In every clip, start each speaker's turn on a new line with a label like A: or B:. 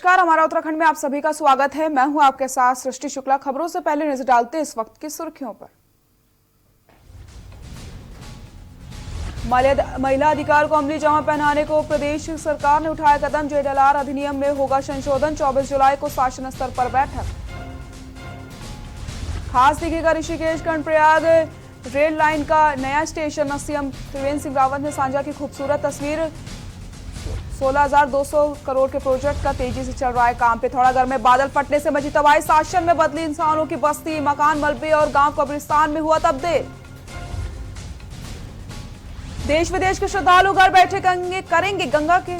A: नमस्कार, हमारा उत्तराखंड में आप सभी का स्वागत है। मैं हूं आपके साथ सृष्टि शुक्ला। खबरों से पहले नजर डालते हैं इस वक्त की सुर्खियों पर। महिला अधिकार को अमली जामा पहनाने को प्रदेश सरकार ने उठाया कदम। जेडीएलआर अधिनियम में होगा संशोधन। 24 जुलाई को शासन स्तर पर बैठक। खास दिखेगा ऋषिकेश कर्णप्रयाग रेल लाइन का नया स्टेशन। सीएम त्रिवेंद्र सिंह रावत ने साझा की खूबसूरत तस्वीर। 16,200 करोड़ के प्रोजेक्ट का तेजी से चल रहा है काम। पिथौरागढ़ में बादल फटने से मची तबाही। शासन में बदली इंसानों की बस्ती। मकान मलबे और गांव कब्रिस्तान में हुआ तब्दील। देश विदेश के श्रद्धालु घर बैठे करेंगे गंगा के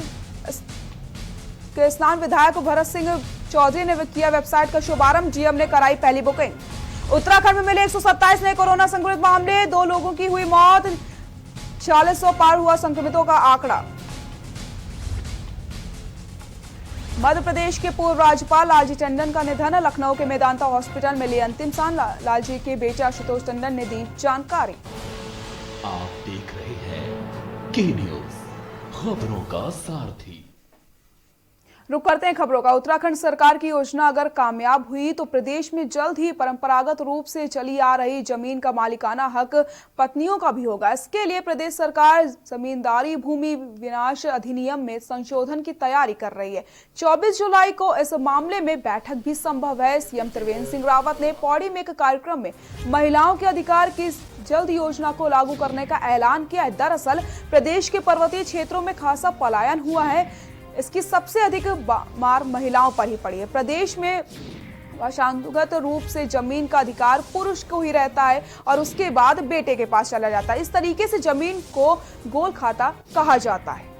A: स्नान। विधायक भरत सिंह चौधरी ने किया वेबसाइट का शुभारंभ। जीएम ने कराई पहली बुकिंग। उत्तराखंड में मिले 127 नए कोरोना संक्रमित मामले। 2 लोगों की हुई मौत। 4600 पार हुआ संक्रमितों का आंकड़ा। मध्य प्रदेश के पूर्व राज्यपाल लालजी टंडन का निधन। लखनऊ के मेदांता हॉस्पिटल में लिए अंतिम सांस। लालजी के बेटे आशुतोष टंडन ने दी जानकारी।
B: आप देख रहे हैं के न्यूज, खबरों का सारथी।
A: रुक करते हैं खबरों का। उत्तराखंड सरकार की योजना अगर कामयाब हुई तो प्रदेश में जल्द ही परंपरागत रूप से चली आ रही जमीन का मालिकाना हक पत्नियों का भी होगा। इसके लिए प्रदेश सरकार जमींदारी भूमि विनाश अधिनियम में संशोधन की तैयारी कर रही है। 24 जुलाई को इस मामले में बैठक भी संभव है। सीएम त्रिवेंद्र सिंह रावत ने पौड़ी में एक कार्यक्रम में महिलाओं के अधिकार की जल्द योजना को लागू करने का ऐलान किया है। दरअसल प्रदेश के पर्वतीय क्षेत्रों में खासा पलायन हुआ है। इसकी सबसे अधिक मार महिलाओं पर ही पड़ी है। प्रदेश में वंशानुगत रूप से जमीन का अधिकार पुरुष को ही रहता है और उसके बाद बेटे के पास चला जाता है। इस तरीके से जमीन को गोल खाता कहा जाता है।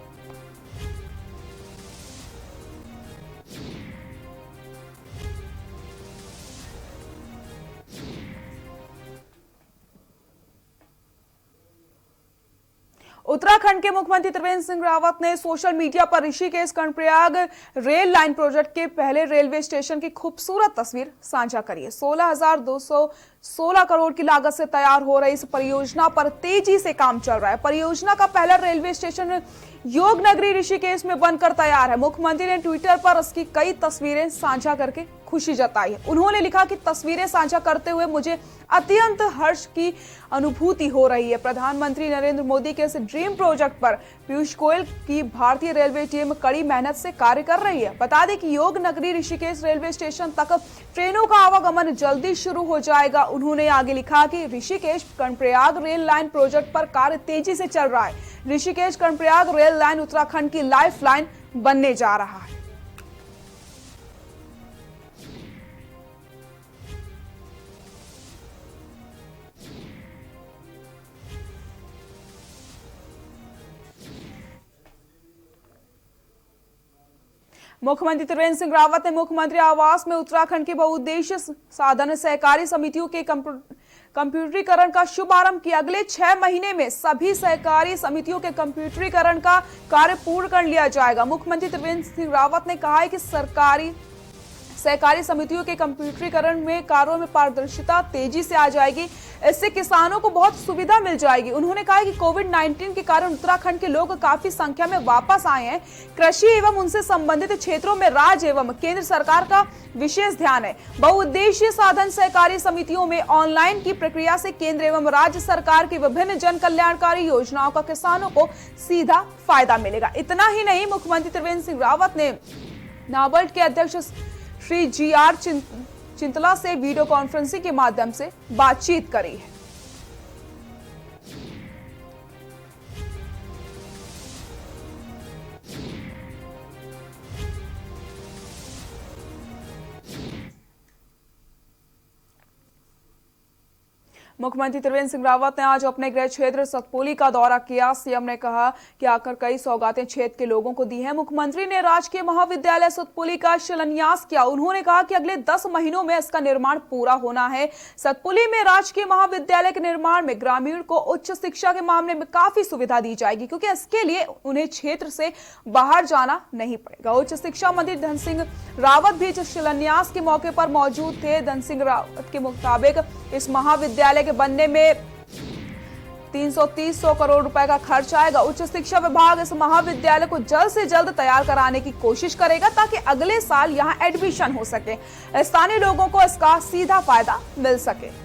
A: उत्तराखंड के मुख्यमंत्री त्रिवेंद्र सिंह रावत ने सोशल मीडिया पर Rishikesh Karnaprayag rail line project के पहले रेलवे स्टेशन की खूबसूरत तस्वीर साझा करी है। 16,216 करोड़ की लागत से तैयार हो रही इस परियोजना पर तेजी से काम चल रहा है। परियोजना का पहला रेलवे स्टेशन योग नगरी ऋषिकेश में बनकर तैयार है। मुख्यमंत्री ने ट्विटर पर इसकी कई तस्वीरें साझा करके खुशी जताई है। उन्होंने लिखा कि तस्वीरें साझा करते हुए मुझे अत्यंत हर्ष की अनुभूति हो रही है। प्रधानमंत्री नरेंद्र मोदी के इस ड्रीम प्रोजेक्ट पर पीयूष गोयल की भारतीय रेलवे टीम कड़ी मेहनत से कार्य कर रही है। बता दें कि योग नगरी ऋषिकेश रेलवे स्टेशन तक ट्रेनों का आवागमन जल्दी शुरू हो जाएगा। उन्होंने आगे लिखा कि Rishikesh Karnaprayag rail line project पर कार्य तेजी से चल रहा है। ऋषिकेश कर्णप्रयाग रेल लाइन उत्तराखंड की लाइफ लाइन बनने जा रहा है। मुख्यमंत्री त्रिवेंद्र सिंह रावत ने मुख्यमंत्री आवास में उत्तराखंड की बहुउद्देशीय साधन सहकारी समितियों के कंप्यूटरीकरण का शुभारंभ किया। अगले 6 महीने में सभी सहकारी समितियों के कंप्यूटरीकरण का कार्य पूर्ण कर लिया जाएगा। मुख्यमंत्री त्रिवेंद्र सिंह रावत ने कहा है कि सहकारी समितियों के कंप्यूटरीकरण में कार्यों में पारदर्शिता तेजी से आ जाएगी। इससे किसानों को बहुत सुविधा मिल जाएगी। उन्होंने कहा कि कोविड-19 के कारण उत्तराखंड के लोग काफी संख्या में वापस आए हैं। कृषि एवं उनसे संबंधित क्षेत्रों में राज्य एवं केंद्र सरकार का विशेष ध्यान है। बहुउद्देशीय साधन सहकारी समितियों में ऑनलाइन की प्रक्रिया से केंद्र एवं राज्य सरकार की विभिन्न जन कल्याणकारी योजनाओं का किसानों को सीधा फायदा मिलेगा। इतना ही नहीं, मुख्यमंत्री त्रिवेंद्र सिंह रावत ने नाबार्ड के अध्यक्ष श्री जीआर चिंतला से वीडियो कॉन्फ्रेंसिंग के माध्यम से बातचीत करी है। मुख्यमंत्री त्रिवेंद्र सिंह रावत ने आज अपने गृह क्षेत्र सतपुली का दौरा किया। सीएम ने कहा कि आकर कई सौगातें क्षेत्र के लोगों को दी हैं। मुख्यमंत्री ने राजकीय महाविद्यालय सतपुली का शिलान्यास किया। उन्होंने कहा कि अगले 10 महीनों में इसका निर्माण पूरा होना है। सतपुली में राजकीय महाविद्यालय के निर्माण में ग्रामीण को उच्च शिक्षा के मामले में काफी सुविधा दी जाएगी, क्योंकि इसके लिए उन्हें क्षेत्र से बाहर जाना नहीं पड़ेगा। उच्च शिक्षा मंत्री धन सिंह रावत भी शिलान्यास के मौके पर मौजूद थे। धन सिंह रावत के मुताबिक इस महाविद्यालय के बनने में 330 करोड़ रुपए का खर्च आएगा। उच्च शिक्षा विभाग इस महाविद्यालय को जल्द से जल्द तैयार कराने की कोशिश करेगा ताकि अगले साल यहां एडमिशन हो सके, स्थानीय लोगों को इसका सीधा फायदा मिल सके।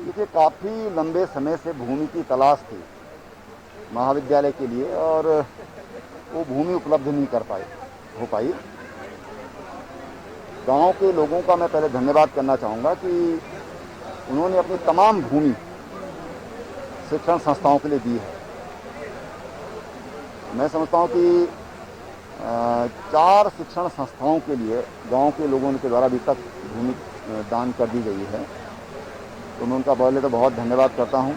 C: देखिए, काफ़ी लंबे समय से भूमि की तलाश थी महाविद्यालय के लिए और वो भूमि उपलब्ध नहीं हो पाई। गांव के लोगों का मैं पहले धन्यवाद करना चाहूँगा कि उन्होंने अपनी तमाम भूमि शिक्षण संस्थाओं के लिए दी है। मैं समझता हूँ कि 4 शिक्षण संस्थाओं के लिए गांव के लोगों के द्वारा अभी तक भूमि दान कर दी गई है। तो मैं उनका पहले तो बहुत धन्यवाद करता हूँ।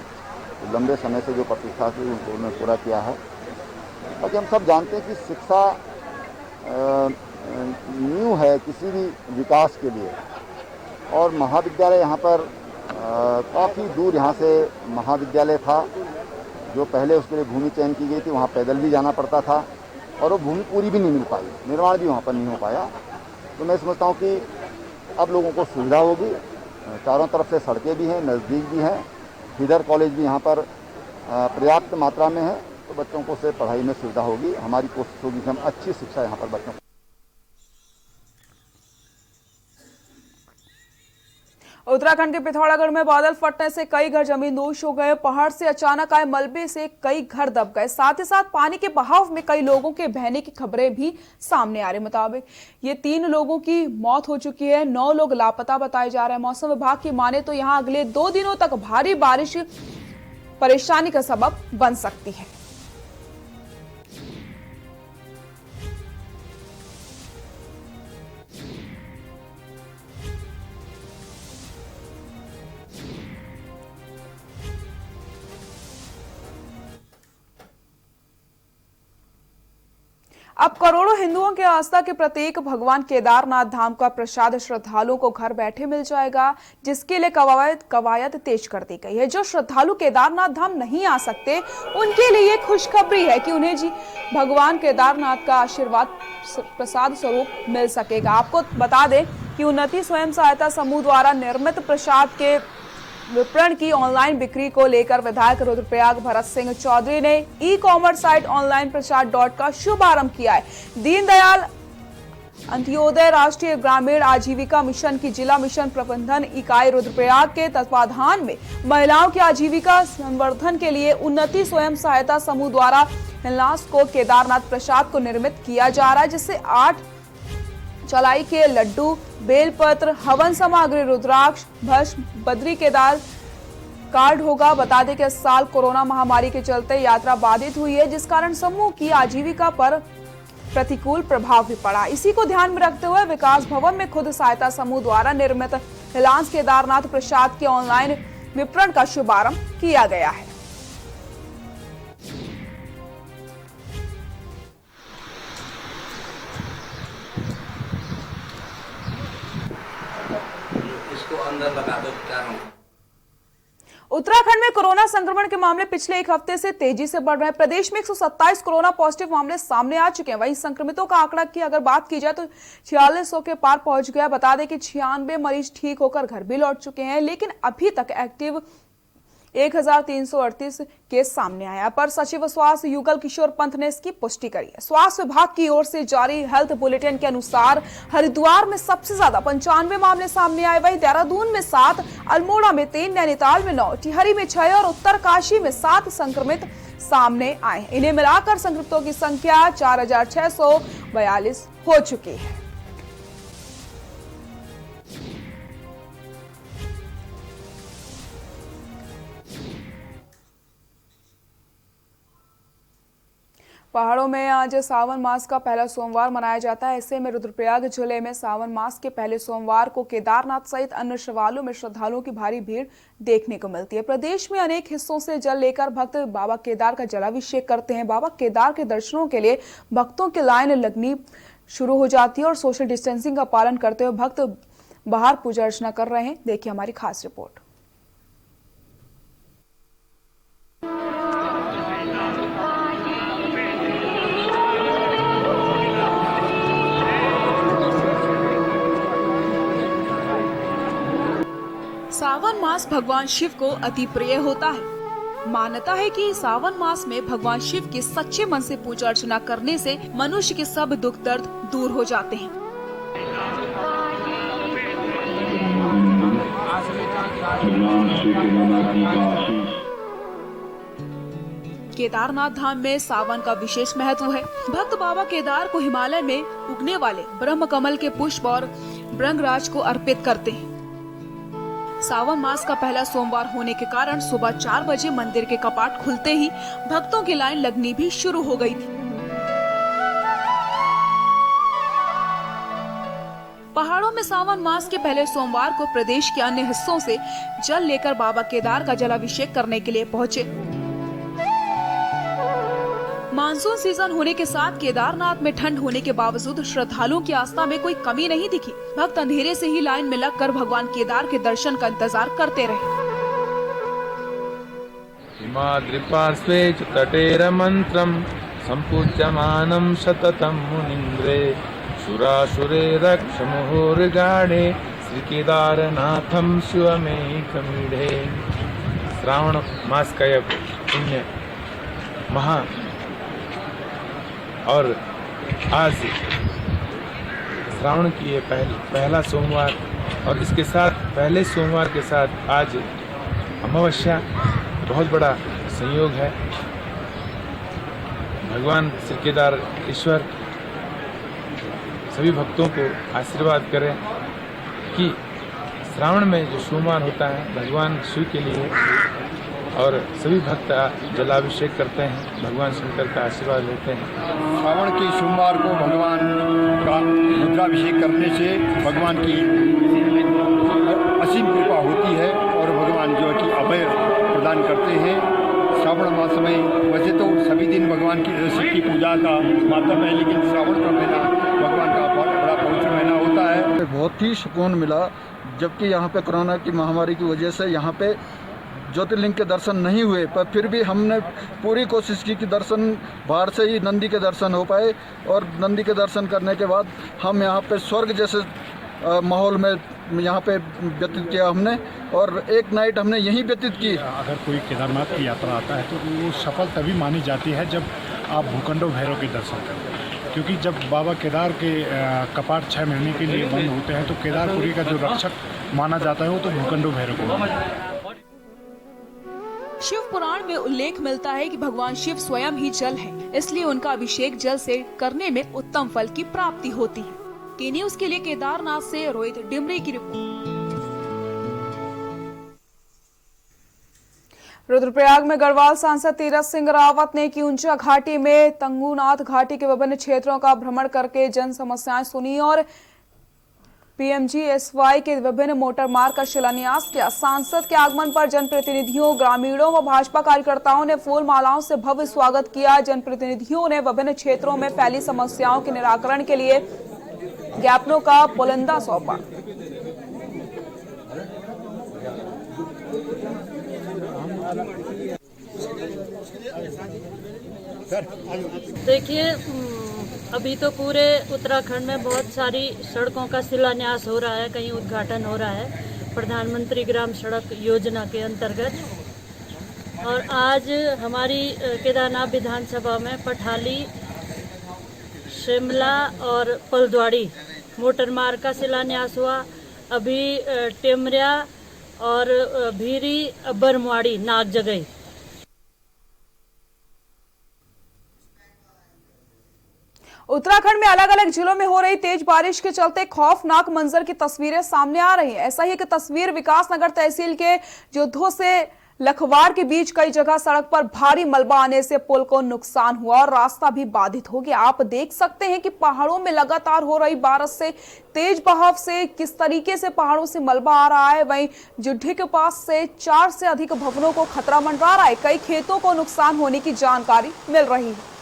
C: लंबे समय से जो प्रतीक्षा थी उनको उन्होंने पूरा किया है। बाकी हम सब जानते हैं कि शिक्षा नींव है किसी भी विकास के लिए, और महाविद्यालय यहाँ पर काफ़ी दूर यहाँ से महाविद्यालय था। जो पहले उसके लिए भूमि चयन की गई थी वहाँ पैदल भी जाना पड़ता था और वो भूमि पूरी भी नहीं मिल पाई, निर्माण भी वहाँ पर नहीं हो पाया। तो मैं समझता हूँ कि अब लोगों को सुविधा होगी। चारों तरफ से सड़कें भी हैं, नज़दीक भी हैं, इधर कॉलेज भी यहाँ पर पर्याप्त मात्रा में है, तो बच्चों को से पढ़ाई में सुविधा होगी। हमारी कोशिश होगी कि हम अच्छी शिक्षा यहाँ पर बच्चों को।
A: उत्तराखंड के पिथौरागढ़ में बादल फटने से कई घर जमींदोज हो गए। पहाड़ से अचानक आए मलबे से कई घर दब गए। साथ ही साथ पानी के बहाव में कई लोगों के बहने की खबरें भी सामने आ रही। मुताबिक ये 3 लोगों की मौत हो चुकी है, 9 लोग लापता बताए जा रहे हैं। मौसम विभाग की माने तो यहां अगले 2 दिनों तक भारी बारिश परेशानी का सबब बन सकती है। अब करोड़ों हिंदुओं के आस्था के प्रतीक भगवान केदारनाथ धाम का प्रसाद श्रद्धालुओं को घर बैठे मिल जाएगा, जिसके लिए कवायद तेज कर दी गई है। जो श्रद्धालु केदारनाथ धाम नहीं आ सकते उनके लिए खुशखबरी है कि उन्हें भगवान केदारनाथ का आशीर्वाद प्रसाद स्वरूप मिल सकेगा। आपको बता दें कि उन्नति स्वयं सहायता समूह द्वारा निर्मित प्रसाद के विपणन की ऑनलाइन बिक्री को लेकर विधायक रुद्रप्रयाग भरत सिंह चौधरी ने ई-कॉमर्स साइट ऑनलाइन प्रसाद का शुभारंभ किया है। दीनदयाल अंत्योदय राष्ट्रीय ग्रामीण आजीविका मिशन की जिला मिशन प्रबंधन इकाई रुद्रप्रयाग के तत्वाधान में महिलाओं की आजीविका संवर्धन के लिए उन्नति स्वयं सहायता समूह द्वारा हिल्लास को केदारनाथ प्रसाद को निर्मित किया जा रहा है, जिससे 8 चलाई के लड्डू, बेलपत्र, हवन सामग्री, रुद्राक्ष, भस्म, बद्री केदार कार्ड होगा। बता दें कि इस साल कोरोना महामारी के चलते यात्रा बाधित हुई है, जिस कारण समूह की आजीविका पर प्रतिकूल प्रभाव भी पड़ा। इसी को ध्यान में रखते हुए विकास भवन में खुद सहायता समूह द्वारा निर्मित हिलांस केदारनाथ प्रसाद के ऑनलाइन विपणन का शुभारंभ किया गया है।
D: अंदर लगा दो क्या हम।
A: उत्तराखंड में कोरोना संक्रमण के मामले पिछले 1 हफ्ते से तेजी से बढ़ रहे हैं। प्रदेश में 127 कोरोना पॉजिटिव मामले सामने आ चुके हैं। वहीं संक्रमितों का आंकड़ा की अगर बात की जाए तो 4600 के पार पहुंच गया। बता दें कि 96 मरीज ठीक होकर घर भी लौट चुके हैं, लेकिन अभी तक एक्टिव 1338 केस सामने आया। पर सचिव स्वास्थ्य युगल किशोर पंत ने इसकी पुष्टि करी है। स्वास्थ्य विभाग की ओर से जारी हेल्थ बुलेटिन के अनुसार हरिद्वार में सबसे ज्यादा 95 मामले सामने आए। वहीं देहरादून में 7, अल्मोड़ा में 3, नैनीताल में 9, टिहरी में 6 और उत्तरकाशी में 7 संक्रमित सामने आए। इन्हें मिलाकर संक्रमितों की संख्या 4642 हो चुकी है। पहाड़ों में आज सावन मास का पहला सोमवार मनाया जाता है। ऐसे में रुद्रप्रयाग जिले में सावन मास के पहले सोमवार को केदारनाथ सहित अन्य शिवालयों में श्रद्धालुओं की भारी भीड़ देखने को मिलती है। प्रदेश में अनेक हिस्सों से जल लेकर भक्त बाबा केदार का जलाभिषेक करते हैं। बाबा केदार के दर्शनों के लिए भक्तों की लाइन लगनी शुरू हो जाती है और सोशल डिस्टेंसिंग का पालन करते हुए भक्त बाहर पूजा अर्चना कर रहे हैं। देखिए हमारी खास रिपोर्ट। सावन मास भगवान शिव को अति प्रिय होता है। मान्यता है कि सावन मास में भगवान शिव की सच्चे मन से पूजा अर्चना करने से मनुष्य के सब दुख दर्द दूर हो जाते हैं। केदारनाथ धाम में सावन का विशेष महत्व है। भक्त बाबा केदार को हिमालय में उगने वाले ब्रह्म कमल के पुष्प और भृंगराज को अर्पित करते हैं। सावन मास का पहला सोमवार होने के कारण सुबह 4 बजे मंदिर के कपाट खुलते ही भक्तों की लाइन लगनी भी शुरू हो गई थी। पहाड़ों में सावन मास के पहले सोमवार को प्रदेश के अन्य हिस्सों से जल लेकर बाबा केदार का जलाभिषेक करने के लिए पहुंचे। मानसून सीजन होने के साथ केदारनाथ में ठंड होने के बावजूद श्रद्धालुओं की आस्था में कोई कमी नहीं दिखी। भक्त अंधेरे से ही लाइन में लगकर भगवान केदार के दर्शन का इंतजार करते रहे।
E: हिमाद्रिपार्श्वे च तटेरमन्त्रं सम्पूज्यमानं सततं मुनीन्द्रे सुरासुरे रक्षमुहुर्गाढे श्रीकेदारनाथं शिवमेकमीढे। श्रावण मास का यह पुण्य महा और आज श्रावण की ये पहला सोमवार और इसके साथ पहले सोमवार के साथ आज अमावस्या बहुत बड़ा संयोग है। भगवान श्री केदार ईश्वर सभी भक्तों को आशीर्वाद करें कि श्रावण में जो सोमवार होता है भगवान शिव के लिए और सभी भक्त जलाभिषेक करते हैं, भगवान शंकर का आशीर्वाद लेते हैं।
F: श्रावण के सोमवार को भगवान का रुद्राभिषेक करने से भगवान की असीम कृपा होती है और भगवान जो है कि अभय प्रदान करते हैं। श्रावण मास में वैसे तो सभी दिन भगवान की शिव की पूजा का माध्यम है, लेकिन श्रावण का महीना भगवान का बहुत बड़ा पवित्र महीना होता है।
G: बहुत ही सुकून मिला, जबकि यहाँ पे कोरोना की महामारी की वजह से यहाँ पे ज्योतिर्लिंग के दर्शन नहीं हुए, पर फिर भी हमने पूरी कोशिश की कि दर्शन बाहर से ही नंदी के दर्शन हो पाए और नंदी के दर्शन करने के बाद हम यहाँ पे स्वर्ग जैसे माहौल में यहाँ पे व्यतीत किया हमने और एक नाइट हमने यहीं व्यतीत की।
H: अगर कोई केदारनाथ की यात्रा आता है तो वो सफल तभी मानी जाती है जब आप भूखंडो भैरव के दर्शन करें, क्योंकि जब बाबा केदार के कपाट 6 महीने के लिए बंद होते हैं तो केदारपुरी का जो रक्षक माना जाता है वो तो भूखंडो भैरव को माना जाता है।
A: शिव पुराण में उल्लेख मिलता है कि भगवान शिव स्वयं ही जल है, इसलिए उनका अभिषेक जल से करने में उत्तम फल की प्राप्ति होती है। के न्यूज़ के लिए केदारनाथ से रोहित डिमरी की रिपोर्ट। रुद्रप्रयाग में गढ़वाल सांसद तीरथ सिंह रावत ने की ऊंचा घाटी में तंगुनाथ घाटी के विभिन्न क्षेत्रों का भ्रमण करके जन समस्याएं सुनी और PMGSY के विभिन्न मोटर मार्ग का शिलान्यास किया। सांसद के आगमन पर जनप्रतिनिधियों, ग्रामीणों व भाजपा कार्यकर्ताओं ने फूल मालाओं से भव्य स्वागत किया। जनप्रतिनिधियों ने विभिन्न क्षेत्रों में फैली समस्याओं के निराकरण के लिए ज्ञापनों का पुलिंदा सौंपा।
I: देखिए, अभी तो पूरे उत्तराखंड में बहुत सारी सड़कों का शिलान्यास हो रहा है, कहीं उद्घाटन हो रहा है प्रधानमंत्री ग्राम सड़क योजना के अंतर्गत। और आज हमारी केदारनाथ विधानसभा में पठाली, शिमला और पलद्वाड़ी मोटर मार्ग का शिलान्यास हुआ। अभी टेमरिया और भीरी, बरमवाड़ी, नाग जगई।
A: उत्तराखंड में अलग अलग जिलों में हो रही तेज बारिश के चलते खौफनाक मंजर की तस्वीरें सामने आ रही हैं। ऐसा ही एक तस्वीर विकासनगर तहसील के जोधो से लखवाड़ के बीच कई जगह सड़क पर भारी मलबा आने से पुल को नुकसान हुआ और रास्ता भी बाधित हो गया। आप देख सकते हैं कि पहाड़ों में लगातार हो रही बारिश से तेज बहाव से किस तरीके से पहाड़ों से मलबा आ रहा है। वहीं जुड्ढे के पास से 4 से अधिक भवनों को खतरा मंडरा रहा है। कई खेतों को नुकसान होने की जानकारी मिल रही है।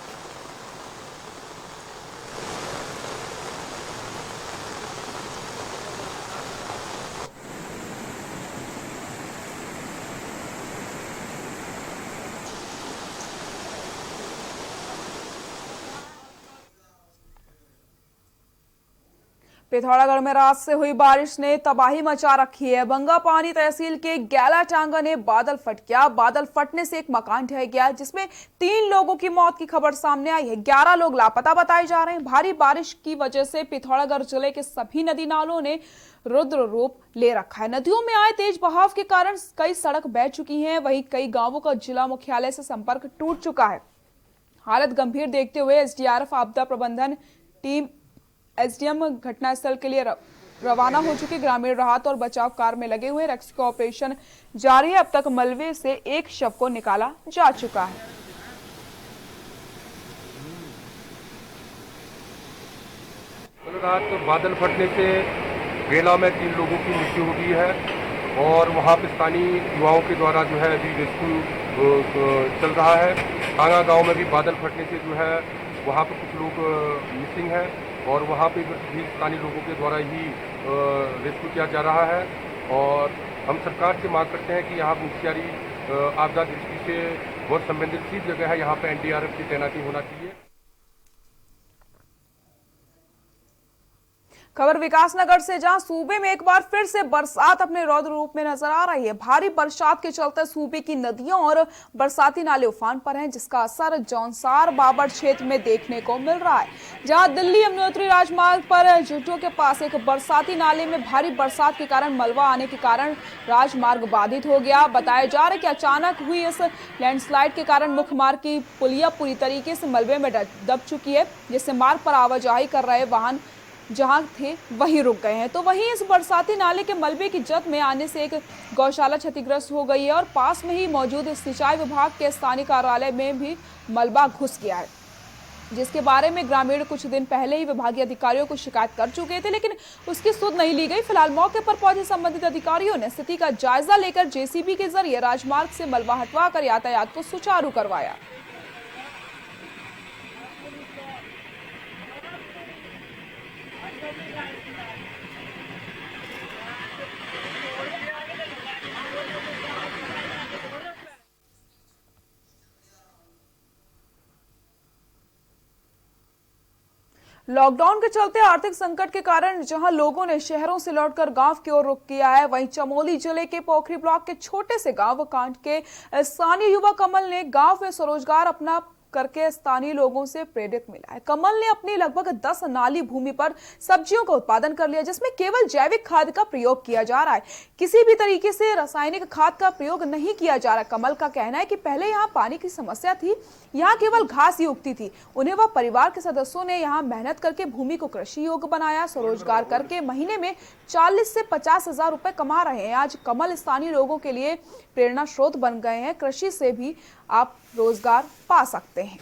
A: पिथौरागढ़ में रात से हुई बारिश ने तबाही मचा रखी है। बंगापानी तहसील के गैलाटांगा ने बादल फट गया। बादल फटने से एक मकान ढह गया जिसमें 3 लोगों की मौत की खबर सामने आई है। 11 लोग लापता बताए जा रहे हैं। भारी बारिश की वजह से पिथौरागढ़ जिले के सभी नदी नालों ने रुद्र रूप ले रखा है। नदियों में आए तेज बहाव के कारण कई सड़क बह चुकी हैं। वहीं कई गांवों का जिला मुख्यालय से संपर्क टूट चुका है। हालत गंभीर देखते हुए एसडीआरएफ आपदा प्रबंधन टीम एसडीएम घटनास्थल के लिए रवाना हो चुके। ग्रामीण राहत और बचाव कार्य में लगे हुए। रेस्क्यू ऑपरेशन जारी है। अब तक मलबे से एक शव को निकाला जा चुका है।
J: कल रात बादल फटने से गेला में 3 लोगों की मृत्यु हो गई है और वहां पे स्थानीय युवाओं के द्वारा जो है अभी रेस्क्यू चल रहा है। टांगा गांव में भी बादल फटने से जो है वहां पे कुछ लोग मिसिंग हैं और वहाँ पे भी स्थानीय लोगों के द्वारा ही रेस्क्यू किया जा रहा है। और हम सरकार से मांग करते हैं कि यहाँ मुख्यारी आपदा दृष्टि से बहुत संवेदनशील जगह है, यहाँ पे एनडीआरएफ की तैनाती होना चाहिए।
A: खबर विकासनगर से, जहां सूबे में एक बार फिर से बरसात अपने रौद्र रूप में नजर आ रही है। भारी बरसात के चलते सूबे की नदियों और बरसाती नाले उफान पर हैं, जिसका असर जौनसार बाबर क्षेत्र में देखने को मिल रहा है। जहां दिल्ली यमुनोत्री राजमार्ग पर जुड्ढों के पास एक बरसाती नाले में भारी बरसात के कारण मलबा आने के कारण राजमार्ग बाधित हो गया। बताया जा रहा है कि अचानक हुई इस लैंडस्लाइड के कारण मुख्य मार्ग की पुलिया पूरी तरीके से मलबे में दब चुकी है, जिससे मार्ग पर आवाजाही कर रहे वाहन जहां थे वहीं रुक गए हैं। तो वहीं इस बरसाती नाले के मलबे की जद में आने से एक गौशाला क्षतिग्रस्त हो गई है और पास में ही मौजूद सिंचाई विभाग के स्थानीय कार्यालय में भी मलबा घुस गया है, जिसके बारे में ग्रामीण कुछ दिन पहले ही विभागीय अधिकारियों को शिकायत कर चुके थे, लेकिन उसकी सुध नहीं ली गई। फिलहाल मौके पर पहुंचे संबंधित अधिकारियों ने स्थिति का जायजा लेकर जेसीबी के जरिए राजमार्ग से मलबा हटवाकर यातायात को सुचारू करवाया। लॉकडाउन के चलते आर्थिक संकट के कारण जहां लोगों ने शहरों से लौटकर गांव की ओर रुख किया है, वहीं चमोली जिले के पोखरी ब्लॉक के छोटे से गांव कांड के स्थानीय युवा कमल ने गांव में स्वरोजगार अपना करके स्थानीय लोगों से प्रेरित मिला है। कमल ने अपनी लगभग 10 नाली भूमि पर सब्जियों का उत्पादन कर लिया, जिसमें केवल जैविक खाद का प्रयोग किया जा रहा है। किसी भी तरीके से रासायनिक खाद का प्रयोग नहीं किया जा रहा। कमल का कहना है कि पहले यहाँ पानी की समस्या थी, यहाँ केवल घास ही उगती थी। उन्हें व परिवार के सदस्यों ने यहाँ मेहनत करके भूमि को कृषि योग्य बनाया। स्वरोजगार करके महीने में 40 से 50 हजार रुपए कमा रहे हैं। आज कमल स्थानीय लोगों के लिए प्रेरणा स्रोत बन गए हैं। कृषि से भी आप रोजगार पा सकते हैं।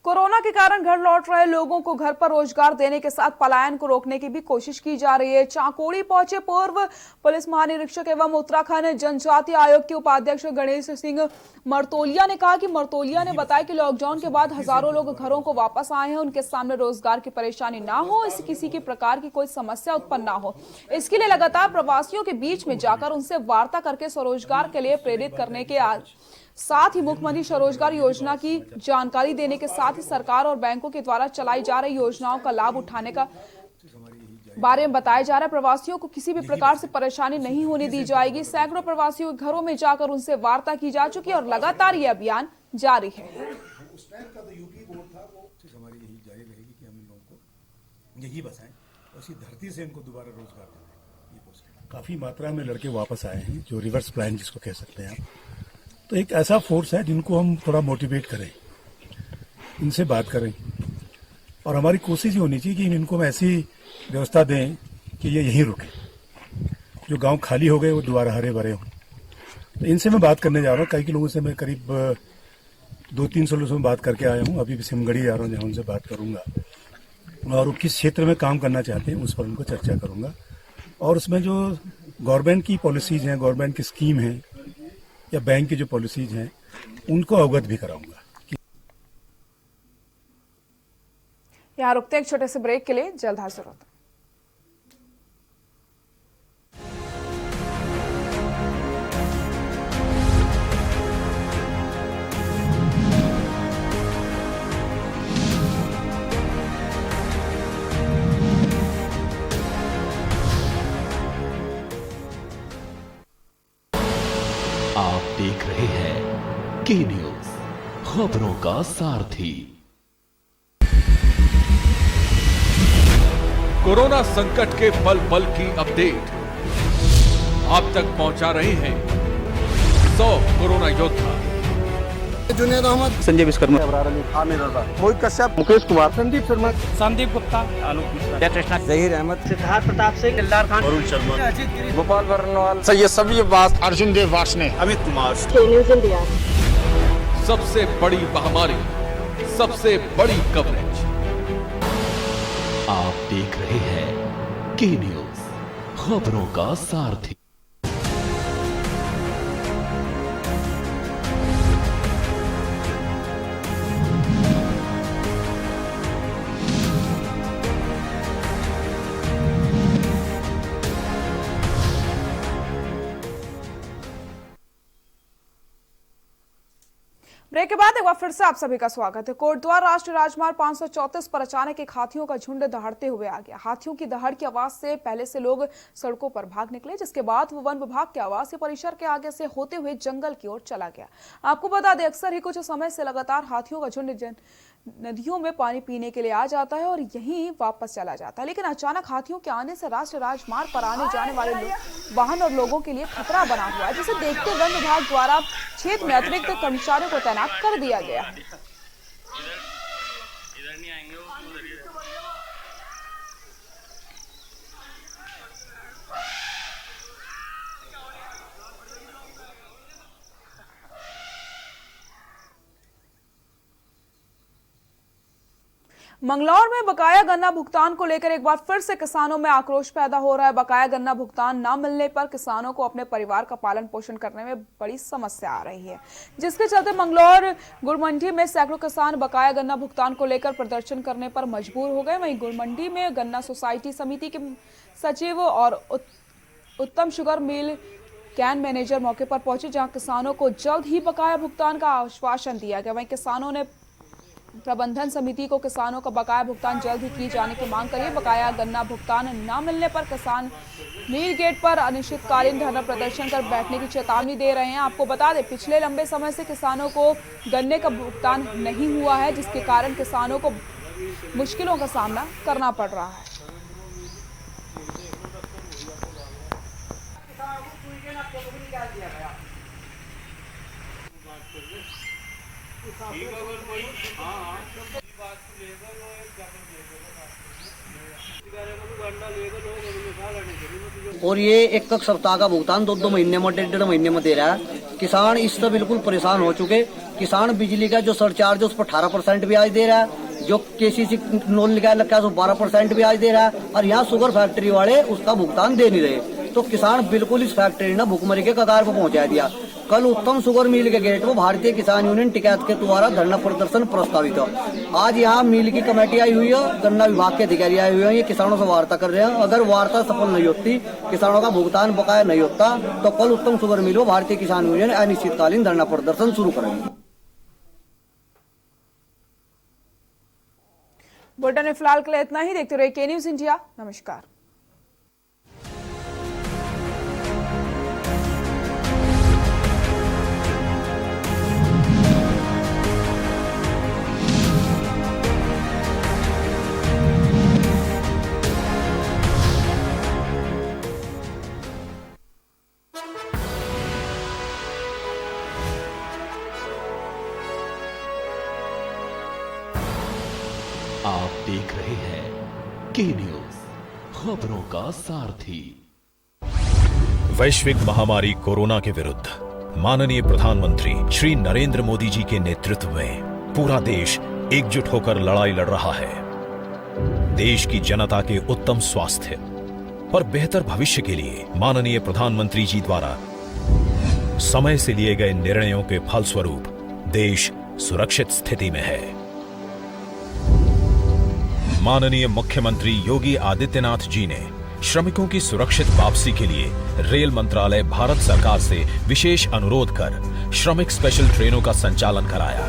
A: कोरोना के कारण घर लौट रहे लोगों को घर पर रोजगार देने के साथ पलायन को रोकने की भी कोशिश की जा रही है। चाकोड़ी पहुंचे पूर्व पुलिस महानिरीक्षक एवं उत्तराखंड जनजातीय आयोग के उपाध्यक्ष गणेश सिंह मर्तोलिया ने कहा कि मर्तोलिया ने बताया कि लॉकडाउन के बाद हजारों लोग घरों को वापस आए हैं। उनके सामने रोजगार की परेशानी ना हो, इस किसी की प्रकार की कोई समस्या उत्पन्न ना हो, इसके लिए लगातार प्रवासियों के बीच में जाकर उनसे वार्ता करके स्वरोजगार के लिए प्रेरित करने के साथ ही मुख्यमंत्री स्वरोजगार योजना की जानकारी देने के साथ ही सरकार और बैंकों के द्वारा चलाई जा रही योजनाओं का लाभ उठाने का बारे में बताया जा रहा है। प्रवासियों को किसी भी प्रकार से परेशानी नहीं होने दी जाएगी। सैकड़ों प्रवासियों के घरों में जाकर उनसे वार्ता की जा चुकी है और लगातार ये अभियान जारी है।
K: उस टाइम का तो यूपी बोर्ड था, वो हमारी यही जारी रहेगी कि हम इन लोगों को यही बसाएं, उसी धरती से इनको दोबारा रोजगार दें। काफ़ी मात्रा में लड़के वापस आए हैं, जो रिवर्स प्लान जिसको कह सकते हैं आप। तो एक ऐसा फोर्स है जिनको हम थोड़ा मोटिवेट करें, इनसे बात करें, और हमारी कोशिश ये होनी चाहिए कि इनको हम ऐसी व्यवस्था दें कि ये यहीं रुके। जो गांव खाली हो गए वो दोबारा हरे भरे हों। तो इनसे मैं बात करने जा रहा हूँ। कई लोगों से मैं करीब 200-300 लोगों से बात करके आया हूँ। अभी भी सिमगढ़ी जा रहा हूँ, जहाँ उनसे बात करूँगा और वो किस क्षेत्र में काम करना चाहते हैं उस पर उनको चर्चा करूँगा। और उसमें जो गवर्नमेंट की पॉलिसीज़ हैं, गवर्नमेंट की स्कीम है या बैंक की जो पॉलिसीज़ हैं, उनको अवगत भी कराऊँगा।
A: यहाँ रुकते हैं एक छोटे से ब्रेक के लिए, जल्द हाजिर होते हैं।
B: आप देख रहे हैं के न्यूज, खबरों का सारथी। कोरोना संकट के पल पल की अपडेट आप तक पहुंचा रहे हैं 100 कोरोना योद्धा।
F: जुनेद अहमद,
G: संजय विश्वकर्मा,
F: आमिर रजा, मोहित कश्यप, मुकेश कुमार, संदीप शर्मा,
E: संदीप गुप्ता, आलोक मिश्रा,
F: जहीर अहमद,
I: सिद्धार्थ प्रताप सिंह, दिलदार खान,
F: अरुण शर्मा,
G: गोपाल वर्णवाल,
F: सैयद सभी बात, अर्जुन देव वासने, अमित कुमार।
B: सबसे बड़ी महामारी, सबसे बड़ी कवरेज। आप देख रहे हैं के न्यूज, खबरों का सारथी।
A: ब्रेक के बाद एक बार फिर से आप सभी का स्वागत है। कोटद्वार राष्ट्रीय राजमार्ग 534 पर अचानक एक हाथियों का झुंड दहाड़ते हुए आ गया। हाथियों की दहाड़ की आवाज से पहले से लोग सड़कों पर भाग निकले, जिसके बाद वो वन विभाग के आवासीय परिसर के आगे से होते हुए जंगल की ओर चला गया। आपको बता दें, अक्सर ही कुछ समय से लगातार हाथियों का झुंड नदियों में पानी पीने के लिए आ जाता है और यहीं वापस चला जाता है, लेकिन अचानक हाथियों के आने से राष्ट्रीय राजमार्ग पर आने जाने वाले वाहन और लोगों के लिए खतरा बना हुआ है, जिसे देखते वन विभाग द्वारा क्षेत्र में अतिरिक्त कर्मचारियों को तैनात कर दिया गया है। मंगलौर में बकाया गन्ना भुगतान को लेकर एक बार फिर से किसानों में आक्रोश पैदा हो रहा है। बकाया गन्ना भुगतान न मिलने पर किसानों को अपने परिवार का पालन पोषण करने में बड़ी समस्या आ रही है, जिसके चलते मंगलौर गुड़मंडी में सैकड़ों किसान बकाया गन्ना भुगतान को लेकर प्रदर्शन करने पर मजबूर हो गए। वहीं गुड़मंडी में गन्ना सोसाइटी समिति के सचिव और उत्तम शुगर मिल कैन मैनेजर मौके पर पहुंचे, जहां किसानों को जल्द ही बकाया भुगतान का आश्वासन दिया गया। वहीं किसानों ने प्रबंधन समिति को किसानों का बकाया भुगतान जल्द ही की जाने की मांग करी। बकाया गन्ना भुगतान न मिलने पर किसान मील गेट पर अनिश्चितकालीन धरना प्रदर्शन कर बैठने की चेतावनी दे रहे हैं। आपको बता दें, पिछले लंबे समय से किसानों को गन्ने का भुगतान नहीं हुआ है, जिसके कारण किसानों को मुश्किलों का सामना करना पड़ रहा है।
L: और ये एक सप्ताह का भुगतान 2-2 महीने में 1.5 महीने में दे रहा है। किसान इससे बिल्कुल परेशान हो चुके। किसान बिजली का जो सरचार्ज उस पर 18% ब्याज दे रहा है, जो केसीसी लोन निकाल रखा है उस 12% ब्याज दे रहा है, और यहाँ शुगर फैक्ट्री वाले उसका भुगतान दे नहीं रहे। तो किसान बिल्कुल इस फैक्ट्री ने भुखमरी के कगार पर पहुंचा दिया। कल उत्तम शुगर मिल के गेट पर भारतीय किसान यूनियन टिकैत के द्वारा धरना प्रदर्शन प्रस्तावित है। आज यहाँ मिल की कमेटी आई हुई है, गन्ना विभाग के अधिकारी आए हुए हैं, ये किसानों से वार्ता कर रहे हैं। अगर वार्ता सफल नहीं होती, किसानों का भुगतान बकाया नहीं होता, तो कल उत्तम शुगर मिल को भारतीय किसान यूनियन अनिश्चितकालीन धरना प्रदर्शन शुरू करेंगे।
A: बुलेटिन में फिलहाल के लिए इतना ही। देखते रहिए के न्यूज इंडिया। नमस्कार।
B: देख रहे हैं के न्यूज, खबरों का सारथी।
M: वैश्विक महामारी कोरोना के विरुद्ध माननीय प्रधानमंत्री श्री नरेंद्र मोदी जी के नेतृत्व में पूरा देश एकजुट होकर लड़ाई लड़ रहा है। देश की जनता के उत्तम स्वास्थ्य और बेहतर भविष्य के लिए माननीय प्रधानमंत्री जी द्वारा समय से लिए गए निर्णयों के फलस्वरूप देश सुरक्षित स्थिति में है। माननीय मुख्यमंत्री योगी आदित्यनाथ जी ने श्रमिकों की सुरक्षित वापसी के लिए रेल मंत्रालय भारत सरकार से विशेष अनुरोध कर श्रमिक स्पेशल ट्रेनों का संचालन कराया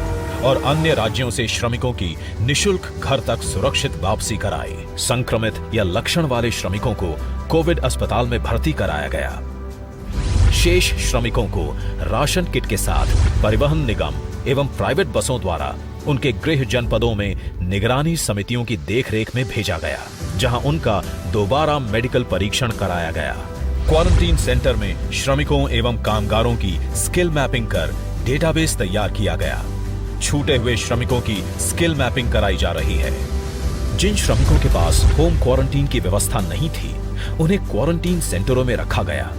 M: और अन्य राज्यों से श्रमिकों की निशुल्क घर तक सुरक्षित वापसी कराई। संक्रमित या लक्षण वाले श्रमिकों को कोविड अस्पताल में भर्ती कराया गया। शेष श्रमिकों को राशन किट के साथ परिवहन निगम एवं प्राइवेट बसों द्वारा उनके गृह जनपदों में निगरानी समितियों की देखरेख में भेजा गया, जहां उनका दोबारा मेडिकल परीक्षण कराया गया। क्वारंटीन सेंटर में श्रमिकों एवं कामगारों की स्किल मैपिंग कर डेटाबेस तैयार किया गया। छूटे हुए श्रमिकों की स्किल मैपिंग कराई जा रही है। जिन श्रमिकों के पास होम क्वारंटीन की व्यवस्था नहीं थी, उन्हें क्वारंटीन सेंटरों में रखा गया,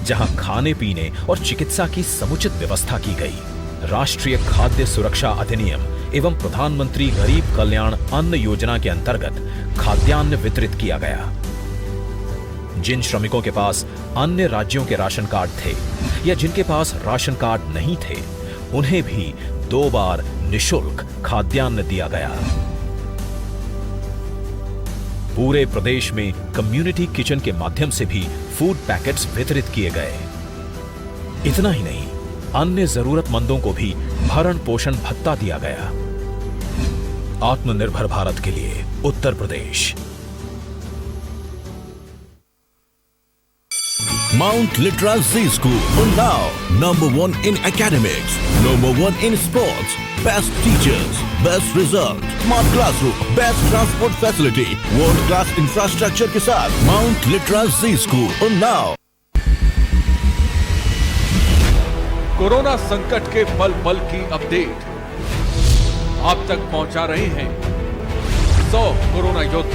M: जहां खाने पीने और चिकित्सा की समुचित व्यवस्था की गई। राष्ट्रीय खाद्य सुरक्षा अधिनियम एवं प्रधानमंत्री गरीब कल्याण अन्न योजना के अंतर्गत खाद्यान्न वितरित किया गया। जिन श्रमिकों के पास अन्य राज्यों के राशन कार्ड थे या जिनके पास राशन कार्ड नहीं थे, उन्हें भी 2 बार निशुल्क खाद्यान्न दिया गया। पूरे प्रदेश में कम्युनिटी किचन के माध्यम से भी फूड पैकेट्स वितरित किए गए। इतना ही नहीं, अन्य जरूरतमंदों को भी भरण पोषण भत्ता दिया गया। आत्मनिर्भर भारत के लिए Uttar Pradesh.
N: Mount Litra Z School, Unnao, #1 in academics, #1 in sports, best teachers, best result, smart classroom, best transport facility, world class infrastructure के साथ Mount Litra Z School, Unnao।
B: Corona संकट के पल पल की अपडेट आप तक पहुंचा रहे हैं 100 कोरोना योद्धा।